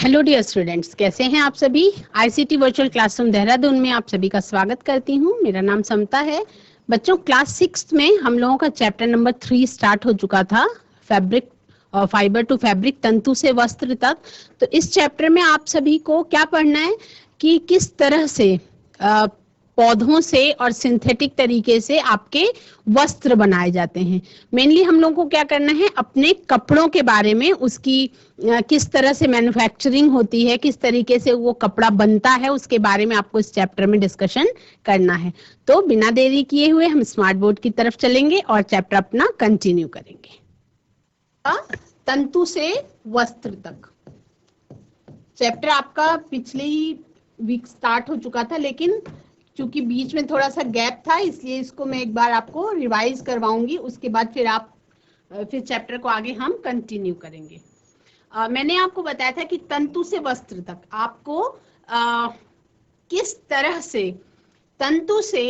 Hello dear students, कैसे हैं आप सभी। आईसीटी वर्चुअल क्लासरूम देहरादून में आप सभी का स्वागत करती हूं। मेरा नाम समता है। बच्चों, क्लास 6 में हम लोगों का चैप्टर नंबर 3 स्टार्ट हो चुका था, फैब्रिक और फाइबर टू फैब्रिक, तंतु से वस्त्र तक। तो इस चैप्टर में आप सभी को क्या पढ़ना है कि किस तरह से पौधों से और सिंथेटिक तरीके से आपके वस्त्र बनाए जाते हैं। मेनली हम लोगों को क्या करना है, अपने कपड़ों के बारे में, उसकी किस तरह से मैन्युफैक्चरिंग होती है, किस तरीके से वो कपड़ा बनता है, उसके बारे में आपको इस चैप्टर में डिस्कशन करना है। तो बिना देरी किए हुए हम स्मार्ट बोर्ड की तरफ चलेंगे और चैप्टर अपना कंटिन्यू करेंगे। तंतु से वस्त्र तक चैप्टर आपका पिछले ही वीक स्टार्ट हो चुका था, लेकिन क्योंकि बीच में थोड़ा सा गैप था, इसलिए इसको मैं एक बार आपको रिवाइज करवाऊंगी। उसके बाद फिर चैप्टर को आगे हम कंटिन्यू करेंगे। मैंने आपको बताया था कि तंतु से वस्त्र तक आपको किस तरह से तंतु से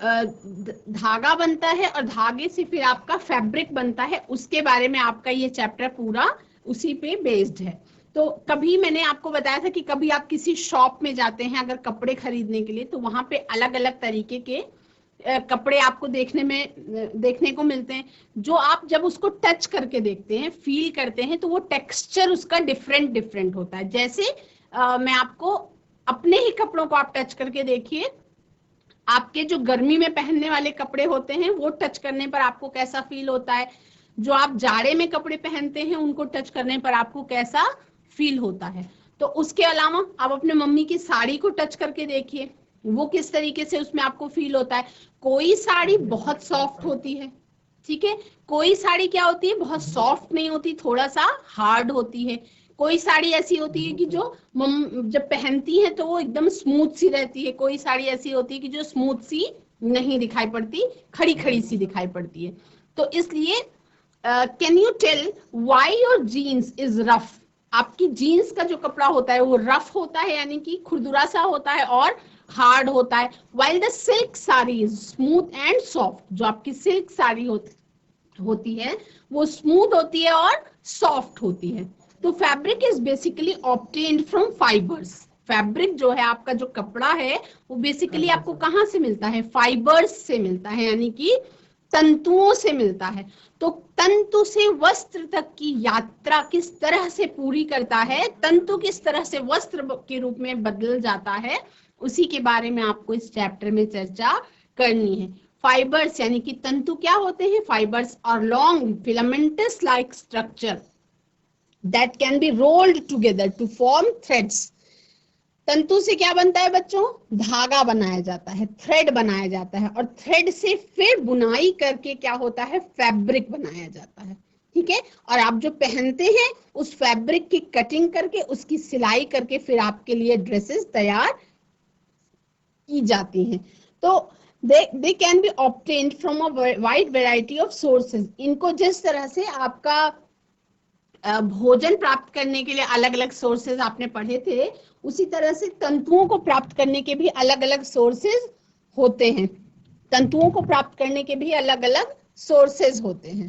धागा बनता है और धागे से फिर आपका फैब्रिक बनता है, उसके बारे में आपका ये चैप्टर पूरा उसी पे बेस्ड है। तो कभी मैंने आपको बताया था कि कभी आप किसी शॉप में जाते हैं अगर कपड़े खरीदने के लिए, तो वहां पे अलग अलग तरीके के कपड़े आपको देखने को मिलते हैं। जो आप जब उसको टच करके देखते हैं, फील करते हैं, तो वो टेक्सचर उसका डिफरेंट होता है। जैसे मैं आपको अपने ही कपड़ों को आप टच करके देखिए, आपके जो गर्मी में पहनने वाले कपड़े होते हैं वो टच करने पर आपको कैसा फील होता है, जो आप जाड़े में कपड़े पहनते हैं उनको टच करने पर आपको कैसा फील होता है। तो उसके अलावा आप अपने मम्मी की साड़ी को टच करके देखिए, वो किस तरीके से उसमें आपको फील होता है। कोई साड़ी बहुत सॉफ्ट होती है, ठीक है, कोई साड़ी क्या होती है, बहुत सॉफ्ट नहीं होती, थोड़ा सा हार्ड होती है। कोई साड़ी ऐसी होती है कि जो जब पहनती है तो वो एकदम स्मूथ सी रहती है। कोई साड़ी ऐसी होती है कि जो स्मूथ सी नहीं दिखाई पड़ती, खड़ी खड़ी सी दिखाई पड़ती है। तो इसलिए can you tell why your jeans is rough. आपकी जीन्स का जो कपड़ा होता है वो रफ होता है, यानी कि खुरदुरा सा होता है और हार्ड होता है। While the silk sari is smooth and soft. जो आपकी सिल्क साड़ी होती है वो स्मूथ होती है और सॉफ्ट होती है। तो fabric is basically obtained from fibres. Fabric जो है, आपका जो कपड़ा है, वो बेसिकली आपको कहाँ से मिलता है, फाइबर्स से मिलता है, यानी कि तंतुओं से मिलता है। तो तंतु से वस्त्र तक की यात्रा किस तरह से पूरी करता है, तंतु किस तरह से वस्त्र के रूप में बदल जाता है, उसी के बारे में आपको इस चैप्टर में चर्चा करनी है। फाइबर्स यानी कि तंतु क्या होते हैं, फाइबर्स और long filamentous like structure that can be rolled together to form threads। तंतु से क्या बनता है बच्चों, धागा बनाया जाता है, थ्रेड बनाया जाता है, और थ्रेड से फिर बुनाई करके क्या होता है, फैब्रिक बनाया जाता है, ठीक है। और आप जो पहनते हैं उस फैब्रिक की कटिंग करके, उसकी सिलाई करके फिर आपके लिए ड्रेसेस तैयार की जाती हैं। तो they can be obtained from a wide variety of sources। इनको जिस तरह से आपका भोजन प्राप्त करने के लिए अलग अलग सोर्सेज आपने पढ़े थे, उसी तरह से तंतुओं को प्राप्त करने के भी अलग अलग सोर्सेज होते हैं। तंतुओं को प्राप्त करने के भी अलग अलग सोर्सेज होते हैं।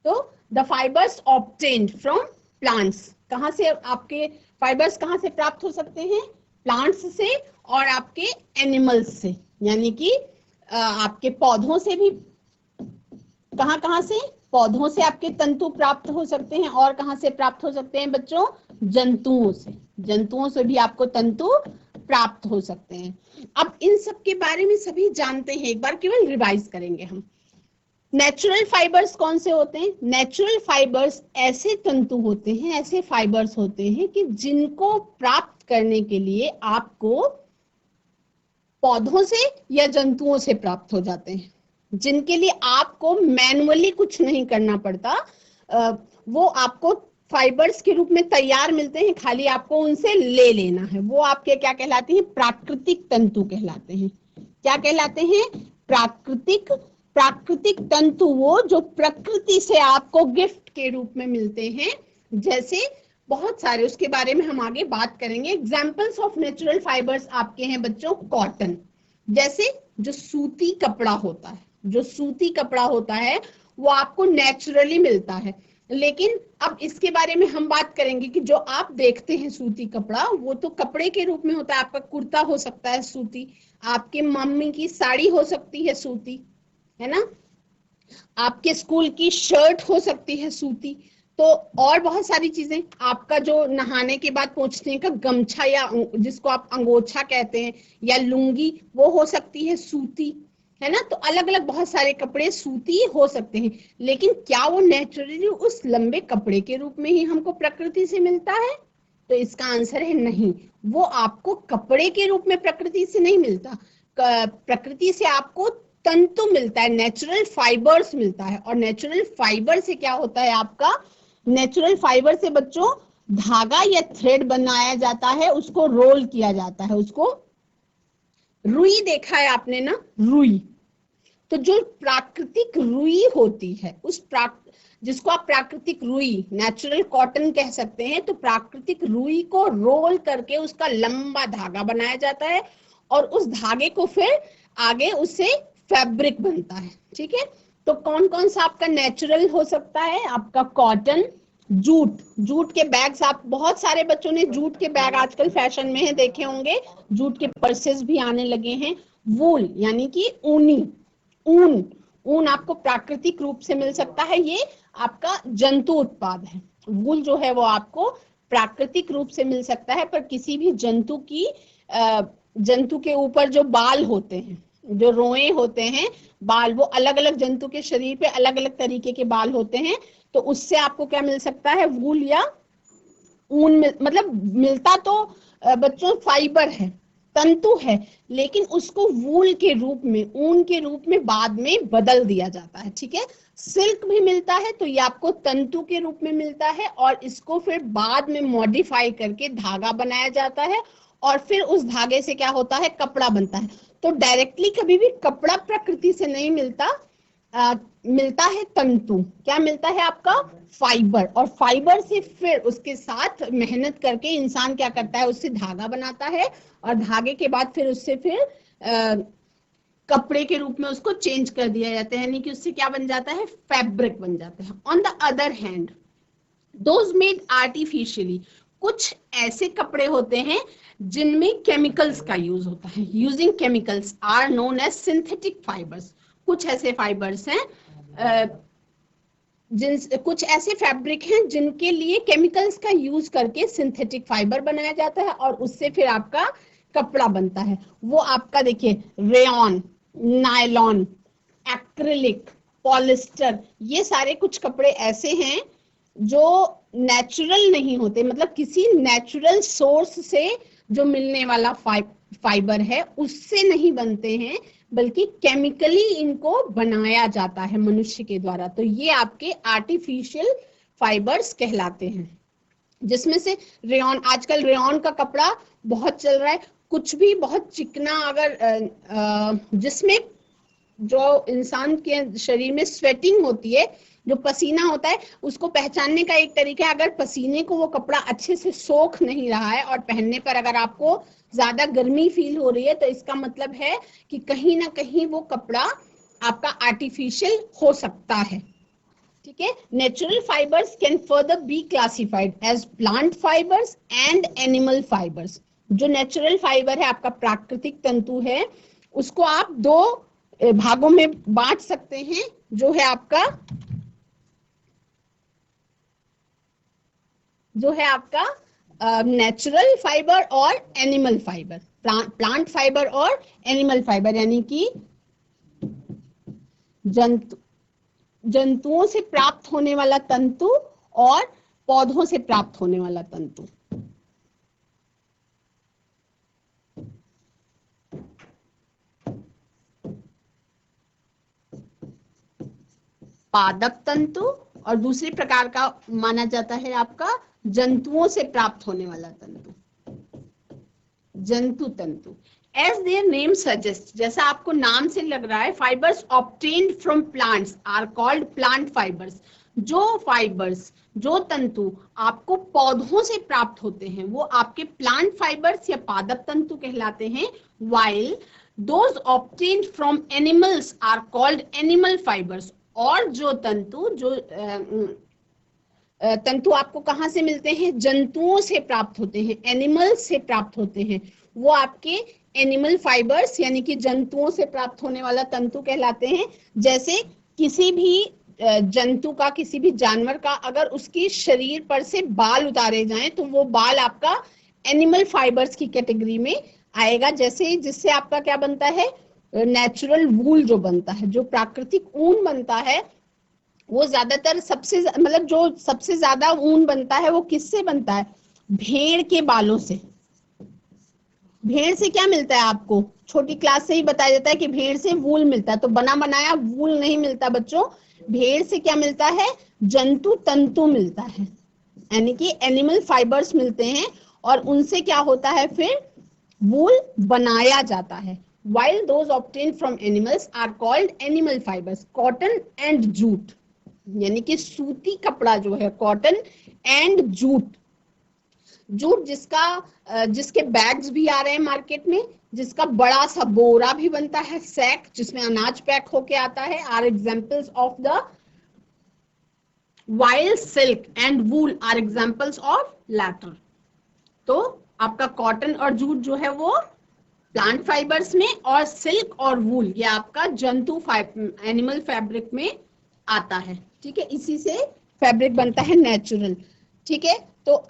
तो the fibres obtained from plants, कहां से आपके फाइबर्स कहां से प्राप्त हो सकते हैं, प्लांट्स से और आपके एनिमल्स से, यानी कि आपके पौधों से भी। कहां से, पौधों से आपके तंतु प्राप्त हो सकते हैं, और कहां से प्राप्त हो सकते हैं बच्चों, जंतुओं से। जंतुओं से भी आपको तंतु प्राप्त हो सकते हैं। अब इन सब के बारे में सभी जानते हैं, एक बार केवल रिवाइज करेंगे हम। नेचुरल फाइबर्स कौन से होते हैं, नेचुरल फाइबर्स ऐसे तंतु होते हैं, ऐसे फाइबर्स होते हैं कि जिनको प्राप्त करने के लिए आपको पौधों से या जंतुओं से प्राप्त हो जाते हैं, जिनके लिए आपको मैनुअली कुछ नहीं करना पड़ता। वो आपको फाइबर्स के रूप में तैयार मिलते हैं, खाली आपको उनसे ले लेना है। वो आपके क्या कहलाते हैं, प्राकृतिक तंतु कहलाते हैं। क्या कहलाते हैं, प्राकृतिक तंतु, वो जो प्रकृति से आपको गिफ्ट के रूप में मिलते हैं। जैसे बहुत सारे, उसके बारे में हम आगे बात करेंगे। एग्जाम्पल्स ऑफ नेचुरल फाइबर्स आपके हैं बच्चों, कॉटन। जैसे जो सूती कपड़ा होता है, जो सूती कपड़ा होता है वो आपको नेचुरली मिलता है। लेकिन अब इसके बारे में हम बात करेंगे कि जो आप देखते हैं सूती कपड़ा, वो तो कपड़े के रूप में होता है। आपका कुर्ता हो सकता है सूती, आपके मम्मी की साड़ी हो सकती है सूती, है ना, आपके स्कूल की शर्ट हो सकती है सूती, तो और बहुत सारी चीजें, आपका जो नहाने के बाद पोंछने का गमछा या जिसको आप अंगोछा कहते हैं या लुंगी, वो हो सकती है सूती, है ना। तो अलग अलग बहुत सारे कपड़े सूती हो सकते हैं, लेकिन क्या वो नेचुरली उस लंबे कपड़े के रूप में ही हमको प्रकृति से मिलता है? तो इसका आंसर है नहीं, वो आपको कपड़े के रूप में प्रकृति से नहीं मिलता। प्रकृति से आपको तंतु मिलता है, नेचुरल फाइबर्स मिलता है। और नेचुरल फाइबर से क्या होता है आपका, नेचुरल फाइबर से बच्चों धागा या थ्रेड बनाया जाता है, उसको रोल किया जाता है, उसको रुई देखा है आपने ना, रुई। तो जो प्राकृतिक रुई होती है, उस जिसको आप प्राकृतिक रुई, नेचुरल कॉटन कह सकते हैं, तो प्राकृतिक रुई को रोल करके उसका लंबा धागा बनाया जाता है और उस धागे को फिर आगे उससे फैब्रिक बनता है, ठीक है। तो कौन कौन सा आपका नेचुरल हो सकता है? आपका कॉटन, जूट, जूट के बैग्स, आप बहुत सारे बच्चों ने जूट के बैग आजकल फैशन में है देखे होंगे, जूट के पर्सेस भी आने लगे हैं। वूल यानी कि ऊनी, ऊन, ऊन आपको प्राकृतिक रूप से मिल सकता है, ये आपका जंतु उत्पाद है। वूल जो है वो आपको प्राकृतिक रूप से मिल सकता है, पर किसी भी जंतु की जंतु के ऊपर जो बाल होते हैं, जो रोए होते हैं, बाल, वो अलग अलग जंतु के शरीर पे अलग अलग तरीके के बाल होते हैं, तो उससे आपको क्या मिल सकता है? वूल या ऊन मतलब मिलता तो बच्चों फाइबर है, तंतु है, लेकिन उसको वूल के रूप में, ऊन के रूप में बाद में बदल दिया जाता है, ठीक है। सिल्क भी मिलता है, तो ये आपको तंतु के रूप में मिलता है और इसको फिर बाद में मॉडिफाई करके धागा बनाया जाता है और फिर उस धागे से क्या होता है? कपड़ा बनता है। तो डायरेक्टली कभी भी कपड़ा प्रकृति से नहीं मिलता, मिलता है तंतु। क्या मिलता है आपका? फाइबर। और फाइबर से फिर उसके साथ मेहनत करके इंसान क्या करता है? उससे धागा बनाता है और धागे के बाद फिर उससे फिर कपड़े के रूप में उसको चेंज कर दिया जाता है, यानी कि उससे क्या बन जाता है? फैब्रिक बन जाता है। On the other hand, those made artificially, कुछ ऐसे कपड़े होते हैं जिनमें केमिकल्स का यूज होता है, using chemicals are known as synthetic fibres. कुछ ऐसे फाइबर्स हैं, कुछ ऐसे फैब्रिक हैं जिनके लिए केमिकल्स का यूज करके सिंथेटिक फाइबर बनाया जाता है और उससे फिर आपका कपड़ा बनता है। वो आपका देखिए, रेयॉन, नायलॉन, एक्रिलिक, पॉलिस्टर, ये सारे कुछ कपड़े ऐसे हैं जो नेचुरल नहीं होते, मतलब किसी नेचुरल सोर्स से जो मिलने वाला फाइबर है उससे नहीं बनते हैं, बल्कि केमिकली इनको बनाया जाता है मनुष्य के द्वारा। तो ये आपके आर्टिफिशियल फाइबर्स कहलाते हैं, जिसमें से रेयॉन, आजकल रेयॉन का कपड़ा बहुत चल रहा है। कुछ भी बहुत चिकना, अगर जिसमें जो इंसान के शरीर में स्वेटिंग होती है, जो पसीना होता है, उसको पहचानने का एक तरीका है, अगर पसीने को वो कपड़ा अच्छे से सोख नहीं रहा है और पहनने पर अगर आपको ज्यादा गर्मी फील हो रही है, तो इसका मतलब है कि कहीं ना कहीं वो कपड़ा आपका आर्टिफिशियल हो सकता है, ठीक है। Natural fibres can further be classified as plant fibres and animal fibres. जो नेचुरल फाइबर है, आपका प्राकृतिक तंतु है, उसको आप दो भागों में बांट सकते हैं, जो है आपका नेचुरल फाइबर और एनिमल फाइबर, प्लांट फाइबर और एनिमल फाइबर, यानी कि जंतुओं से प्राप्त होने वाला तंतु और पौधों से प्राप्त होने वाला तंतु। पादप तंतु और दूसरे प्रकार का माना जाता है आपका जंतुओं से प्राप्त होने वाला तंतु, जंतु तंतु। एज देयर नेम सजेस्ट, जैसा आपको नाम से लग रहा है, fibres obtained from plants are called plant fibres. जो फाइबर्स, जो तंतु आपको पौधों से प्राप्त होते हैं, वो आपके प्लांट फाइबर्स या पादप तंतु कहलाते हैं। while those obtained from animals are called animal fibers, और जो तंतु जो तंतु आपको कहाँ से मिलते हैं? जंतुओं से प्राप्त होते हैं, एनिमल्स से प्राप्त होते हैं। वो आपके एनिमल फाइबर्स यानी कि जंतुओं से प्राप्त होने वाला तंतु कहलाते हैं। जैसे किसी भी जंतु का, किसी भी जानवर का अगर उसके शरीर पर से बाल उतारे जाएं तो वो बाल आपका एनिमल फाइबर्स की कैटेगरी में आएगा। जैसे जिससे आपका क्या बनता है? नेचुरल वूल जो बनता है, जो प्राकृतिक ऊन बनता है, वो ज्यादातर सबसे मतलब जो सबसे ज्यादा ऊन बनता है वो किससे बनता है? भेड़ के बालों से। भेड़ से क्या मिलता है आपको? छोटी क्लास से ही बताया जाता है कि भेड़ से वूल मिलता है, तो बना बनाया वूल नहीं मिलता बच्चों। भेड़ से क्या मिलता है? जंतु तंतु मिलता है, यानी कि एनिमल फाइबर्स मिलते हैं, और उनसे क्या होता है? फिर वूल बनाया जाता है। while those obtained from animals are called animal fibers. Cotton and jute, यानी कि सूती कपड़ा जो है, कॉटन एंड जूट। जूट जिसके बैग्स भी आ रहे हैं मार्केट में, जिसका बड़ा सा बोरा भी बनता है, सैक जिसमें अनाज पैक होके आता है, are examples of the while silk and wool are examples of latter. तो आपका कॉटन और जूट जो है वो प्लांट फाइबर्स में, और सिल्क और वूल ये आपका जंतु एनिमल फैब्रिक में आता है। ठीक है, इसी से फैब्रिक बनता है नेचुरल। ठीक है, तो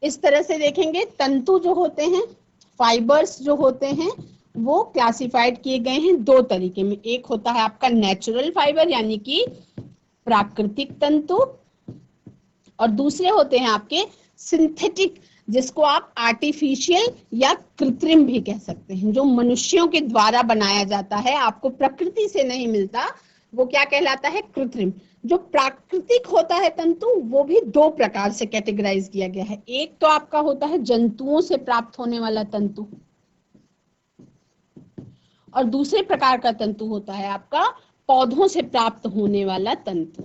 इस तरह से देखेंगे तंतु जो होते हैं, फाइबर्स जो होते हैं, वो क्लासिफाइड किए गए हैं दो तरीके में। एक होता है आपका नेचुरल फाइबर यानी कि प्राकृतिक तंतु, और दूसरे होते हैं आपके सिंथेटिक, जिसको आप आर्टिफिशियल या कृत्रिम भी कह सकते हैं, जो मनुष्यों के द्वारा बनाया जाता है, आपको प्रकृति से नहीं मिलता, वो क्या कहलाता है? कृत्रिम। जो प्राकृतिक होता है तंतु, वो भी दो प्रकार से कैटेगराइज किया गया है। एक तो आपका होता है जंतुओं से प्राप्त होने वाला तंतु, और दूसरे प्रकार का तंतु होता है आपका पौधों से प्राप्त होने वाला तंतु।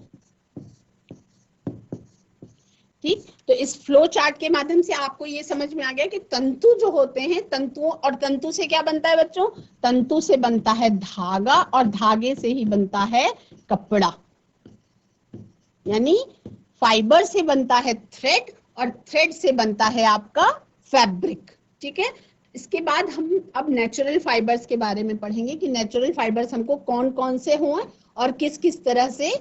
ठीक, तो इस फ्लो चार्ट के माध्यम से आपको ये समझ में आ गया कि तंतु जो होते हैं, तंतुओं, और तंतु से क्या बनता है बच्चों? तंतु से बनता है धागा, और धागे से ही बनता है कपड़ा, यानी फाइबर से बनता है थ्रेड, और थ्रेड से बनता है आपका फैब्रिक। ठीक है, इसके बाद हम अब नेचुरल फाइबर्स के बारे में पढ़ेंगे कि नेचुरल फाइबर्स हमको कौन कौन से हुए और किस किस तरह से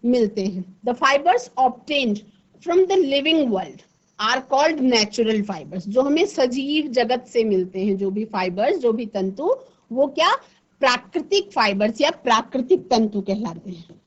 मिलते हैं। The fibres obtained from the living world are called natural fibres. जो हमें सजीव जगत से मिलते हैं, जो भी फाइबर्स, जो भी तंतु, वो क्या? प्राकृतिक फाइबर्स या प्राकृतिक तंतु कहलाते हैं।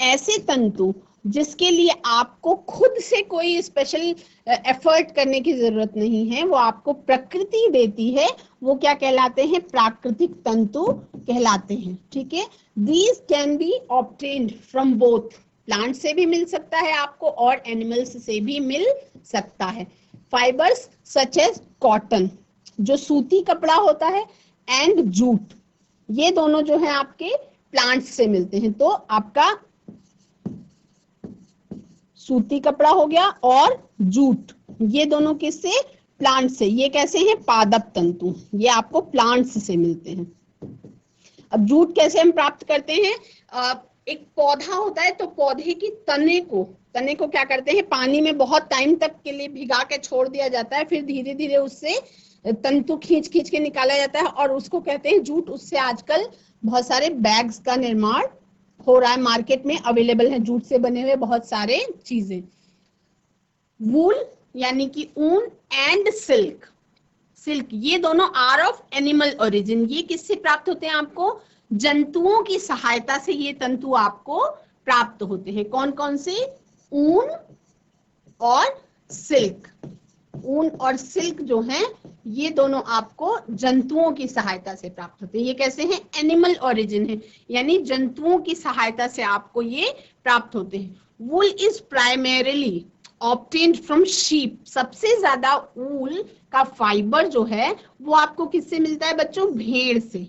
ऐसे तंतु जिसके लिए आपको खुद से कोई स्पेशल एफर्ट करने की जरूरत नहीं है, वो आपको प्रकृति देती है, वो क्या कहलाते हैं? प्राकृतिक तंतु कहलाते हैं। ठीक है, these can be obtained from both, plant से भी मिल सकता है आपको और एनिमल्स से भी मिल सकता है। फाइबर्स सच एज कॉटन, जो सूती कपड़ा होता है, एंड जूट, ये दोनों जो है आपके प्लांट्स से मिलते हैं। तो आपका सूती कपड़ा हो गया और जूट, ये दोनों किससे? प्लांट से। ये कैसे हैं? पादप तंतु, ये आपको प्लांट्स से मिलते हैं। अब जूट कैसे हम प्राप्त करते हैं? एक पौधा होता है, तो पौधे की तने को क्या करते हैं? पानी में बहुत टाइम तक के लिए भिगा के छोड़ दिया जाता है, फिर धीरे धीरे उससे तंतु खींच खींच के निकाला जाता है, और उसको कहते हैं जूट। उससे आजकल बहुत सारे बैग्स का निर्माण हो रहा है, मार्केट में अवेलेबल है जूट से बने हुए बहुत सारे चीजें। वूल यानी कि ऊन, एंड सिल्क, ये दोनों आर ऑफ एनिमल ओरिजिन। ये किससे प्राप्त होते हैं? आपको जंतुओं की सहायता से ये तंतु आपको प्राप्त होते हैं। कौन कौन से? ऊन और सिल्क। ऊन और सिल्क जो हैं, ये दोनों आपको जंतुओं की सहायता से प्राप्त होते हैं। ये कैसे हैं? एनिमल ओरिजिन है, यानी जंतुओं की सहायता से आपको ये प्राप्त होते हैं। वूल is primarily obtained from sheep. सबसे ज्यादा वूल का फाइबर जो है वो आपको किससे मिलता है बच्चों? भेड़ से,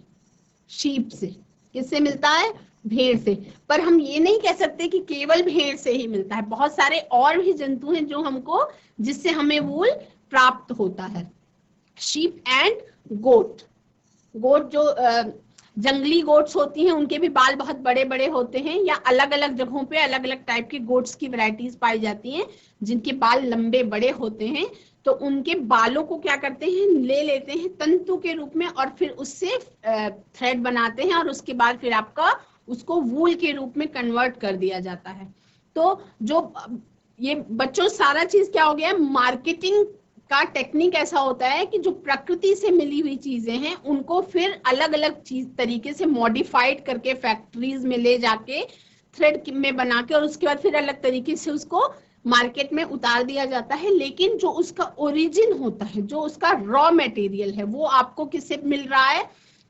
शीप से। किससे मिलता है? भेड़ से। पर हम ये नहीं कह सकते कि केवल भेड़ से ही मिलता है, बहुत सारे और भी जंतु हैं जो हमको, जिससे हमें वूल प्राप्त होता है। शीप एंड गोट, गोट जो जंगली गोट्स होती हैं उनके भी बाल बहुत बड़े बड़े होते हैं, या अलग अलग जगहों पे अलग अलग टाइप के गोट्स की वैरायटीज पाई जाती हैं जिनके बाल लंबे बड़े होते हैं। तो उनके बालों को क्या करते हैं, ले लेते हैं तंतु के रूप में और फिर उससे थ्रेड बनाते हैं और उसके बाद फिर आपका उसको वूल के रूप में कन्वर्ट कर दिया जाता है। तो जो ये बच्चों सारा चीज क्या हो गया, मार्केटिंग का टेक्निक ऐसा होता है कि जो प्रकृति से मिली हुई चीजें हैं उनको फिर अलग अलग चीज तरीके से मॉडिफाइड करके फैक्ट्रीज में ले जाके थ्रेड में बना के और उसके बाद फिर अलग तरीके से उसको मार्केट में उतार दिया जाता है। लेकिन जो उसका ओरिजिन होता है, जो उसका रॉ मटेरियल है, वो आपको किससे मिल रहा है,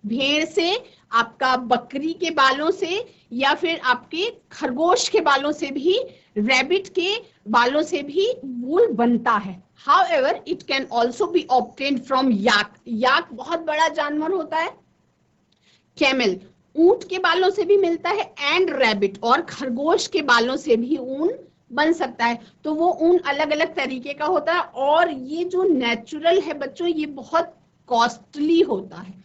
भेड़ से, आपका बकरी के बालों से, या फिर आपके खरगोश के बालों से भी, रैबिट के बालों से भी वूल बनता है। However, it can also be obtained from yak. याक बहुत बड़ा जानवर होता है। कैमल, ऊंट के बालों से भी मिलता है, एंड रैबिट, और खरगोश के बालों से भी ऊन बन सकता है। तो वो ऊन अलग अलग तरीके का होता है और ये जो नेचुरल है बच्चों, ये बहुत कॉस्टली होता है।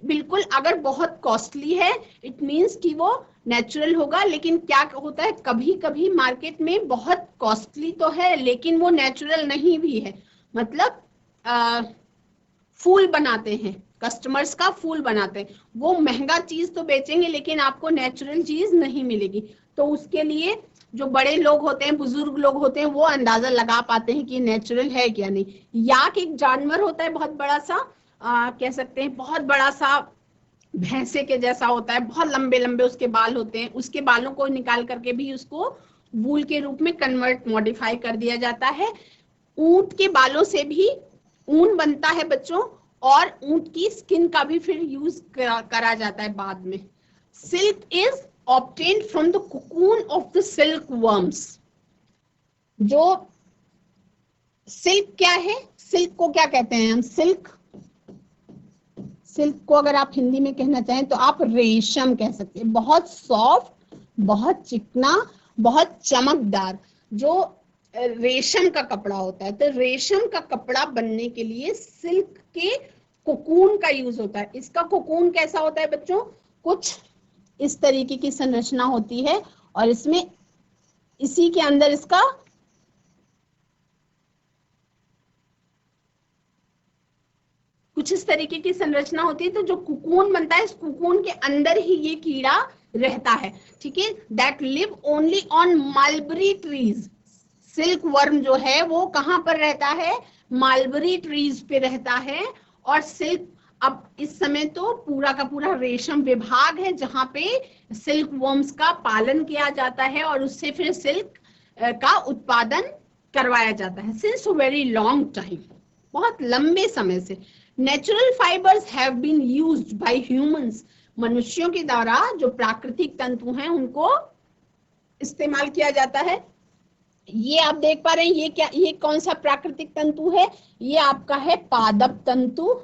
बिल्कुल, अगर बहुत कॉस्टली है इट मीन्स कि वो नेचुरल होगा, लेकिन क्या होता है कभी कभी मार्केट में बहुत कॉस्टली तो है लेकिन वो नेचुरल नहीं भी है। मतलब फूल बनाते हैं, कस्टमर्स का फूल बनाते हैं, वो महंगा चीज तो बेचेंगे लेकिन आपको नेचुरल चीज नहीं मिलेगी। तो उसके लिए जो बड़े लोग होते हैं, बुजुर्ग लोग होते हैं, वो अंदाजा लगा पाते हैं कि नेचुरल है क्या नहीं। याक एक जानवर होता है बहुत बड़ा सा, कह सकते हैं बहुत बड़ा सा भैंसे के जैसा होता है, बहुत लंबे लंबे उसके बाल होते हैं। उसके बालों को निकाल करके भी उसको वूल के रूप में कन्वर्ट मॉडिफाई कर दिया जाता है। ऊंट के बालों से भी ऊन बनता है बच्चों, और ऊंट की स्किन का भी फिर यूज करा जाता है बाद में। Silk is obtained from the cocoon of the silk worms. जो सिल्क क्या है, सिल्क को क्या कहते हैं हम, सिल्क को अगर आप हिंदी में कहना चाहें तो आप रेशम कह सकते हैं। बहुत सॉफ्ट, बहुत चिकना, बहुत चमकदार जो रेशम का कपड़ा होता है। तो रेशम का कपड़ा बनने के लिए सिल्क के कोकून का यूज होता है। इसका कोकून कैसा होता है बच्चों, कुछ इस तरीके की संरचना होती है और इसमें इसी के अंदर इसका कुछ इस तरीके की संरचना होती है। तो जो कुकून बनता है, इस कुकून के अंदर ही ये कीड़ा रहता है, ठीक है। That live only on mulberry trees. Silk worm जो है वो कहां पर रहता है, मलबरी ट्रीज पे रहता है। और सिल्क, अब इस समय तो पूरा का पूरा रेशम विभाग है जहां पे सिल्क वर्म्स का पालन किया जाता है और उससे फिर सिल्क का उत्पादन करवाया जाता है। सिंस वेरी लॉन्ग टाइम, बहुत लंबे समय से natural fibres have been used by humans. मनुष्यों के द्वारा जो प्राकृतिक तंतु हैं उनको इस्तेमाल किया जाता है। ये आप देख पा रहे हैं, ये क्या, ये कौन सा प्राकृतिक तंतु है, ये आपका है पादप तंतु।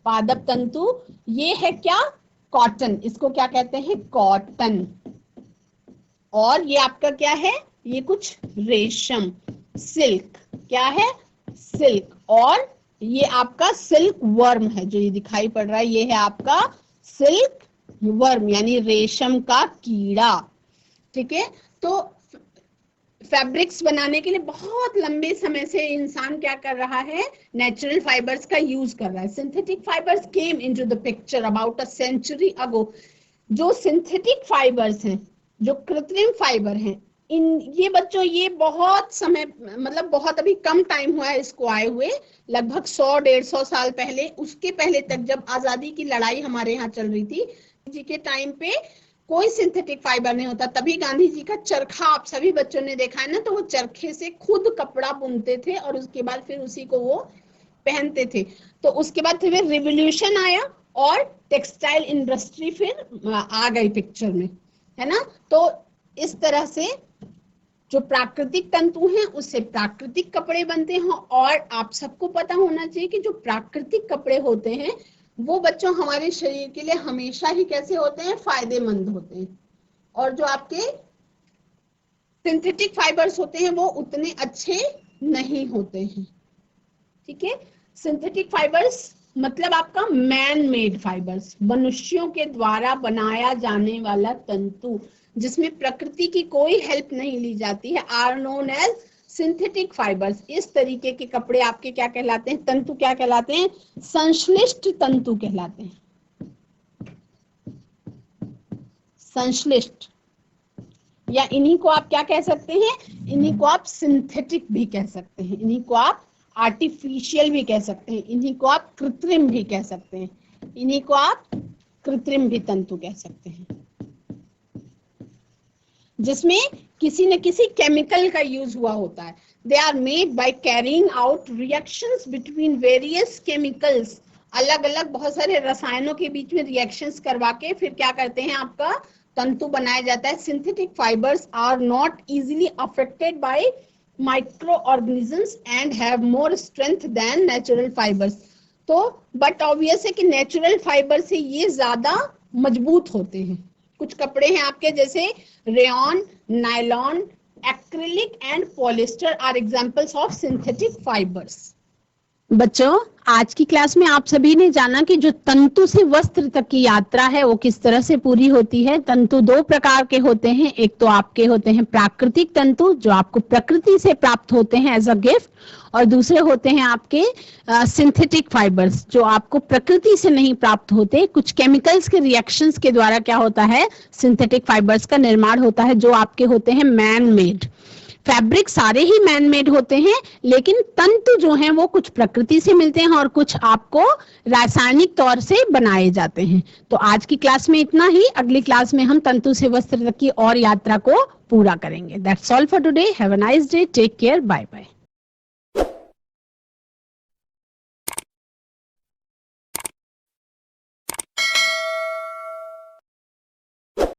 पादप तंतु ये है क्या, कॉटन, इसको क्या कहते हैं, कॉटन। और ये आपका क्या है, ये कुछ रेशम, सिल्क, क्या है, सिल्क। और ये आपका सिल्क वर्म है जो ये दिखाई पड़ रहा है, ये है आपका सिल्क वर्म यानी रेशम का कीड़ा, ठीक है। तो फैब्रिक्स बनाने के लिए बहुत लंबे समय से इंसान क्या कर रहा है, नेचुरल फाइबर्स का यूज कर रहा है। Synthetic fibres came into the picture about a century ago. जो सिंथेटिक फाइबर्स हैं, जो कृत्रिम फाइबर हैं, इन ये बच्चों ये बहुत समय, मतलब बहुत अभी कम टाइम हुआ है इसको आए हुए, लगभग 100-150 साल पहले, उसके पहले तक जब आजादी की लड़ाई हमारे यहाँ चल रही थी, जी के टाइम पे कोई सिंथेटिक फाइबर नहीं होता। तभी गांधी जी का चरखा आप सभी बच्चों ने देखा है ना, तो वो चरखे से खुद कपड़ा बुनते थे और उसके बाद फिर उसी को वो पहनते थे। तो उसके बाद फिर रिवोल्यूशन आया और टेक्सटाइल इंडस्ट्री फिर आ गई पिक्चर में, है ना। तो इस तरह से जो प्राकृतिक तंतु हैं उससे प्राकृतिक कपड़े बनते हैं। और आप सबको पता होना चाहिए कि जो प्राकृतिक कपड़े होते हैं वो बच्चों हमारे शरीर के लिए हमेशा ही कैसे होते हैं, फायदेमंद होते हैं। और जो आपके सिंथेटिक फाइबर्स होते हैं वो उतने अच्छे नहीं होते हैं, ठीक है। सिंथेटिक फाइबर्स मतलब आपका मैन मेड फाइबर्स, मनुष्यों के द्वारा बनाया जाने वाला तंतु जिसमें प्रकृति की कोई हेल्प नहीं ली जाती है, are known as synthetic fibres. इस तरीके के कपड़े आपके क्या कहलाते हैं? तंतु क्या कहलाते हैं? संश्लिष्ट तंतु कहलाते हैं। संश्लिष्ट, या इन्हीं को आप क्या कह सकते हैं? इन्हीं को आप सिंथेटिक भी कह सकते हैं, इन्हीं को आप आर्टिफिशियल भी कह सकते हैं, इन्हीं को आप कृत्रिम भी कह सकते हैं, इन्हीं को आप कृत्रिम भी तंतु कह सकते हैं, जिसमें किसी न किसी केमिकल का यूज हुआ होता है। They are made by carrying out reactions between various chemicals. अलग अलग बहुत सारे रसायनों के बीच में रिएक्शंस करवा के फिर क्या करते हैं, आपका तंतु बनाया जाता है। Synthetic fibres are not easily affected by micro organisms and have more strength than natural fibres. तो बट ऑब्वियस है कि नेचुरल फाइबर से ये ज्यादा मजबूत होते हैं। कुछ कपड़े हैं आपके जैसे rayon, nylon, acrylic and polyester are examples of synthetic fibres. बच्चों, आज की क्लास में आप सभी ने जाना कि जो तंतु से वस्त्र तक की यात्रा है वो किस तरह से पूरी होती है। तंतु दो प्रकार के होते हैं, एक तो आपके होते हैं प्राकृतिक तंतु जो आपको प्रकृति से प्राप्त होते हैं एज अ गिफ्ट, और दूसरे होते हैं आपके सिंथेटिक फाइबर्स जो आपको प्रकृति से नहीं प्राप्त होते। कुछ केमिकल्स के रिएक्शंस के द्वारा क्या होता है, सिंथेटिक फाइबर्स का निर्माण होता है, जो आपके होते हैं मैन मेड। फैब्रिक सारे ही मैन मेड होते हैं, लेकिन तंतु जो हैं वो कुछ प्रकृति से मिलते हैं और कुछ आपको रासायनिक तौर से बनाए जाते हैं। तो आज की क्लास में इतना ही, अगली क्लास में हम तंतु से वस्त्र तक की और यात्रा को पूरा करेंगे। That's all for today. Have a nice day, take care, bye bye.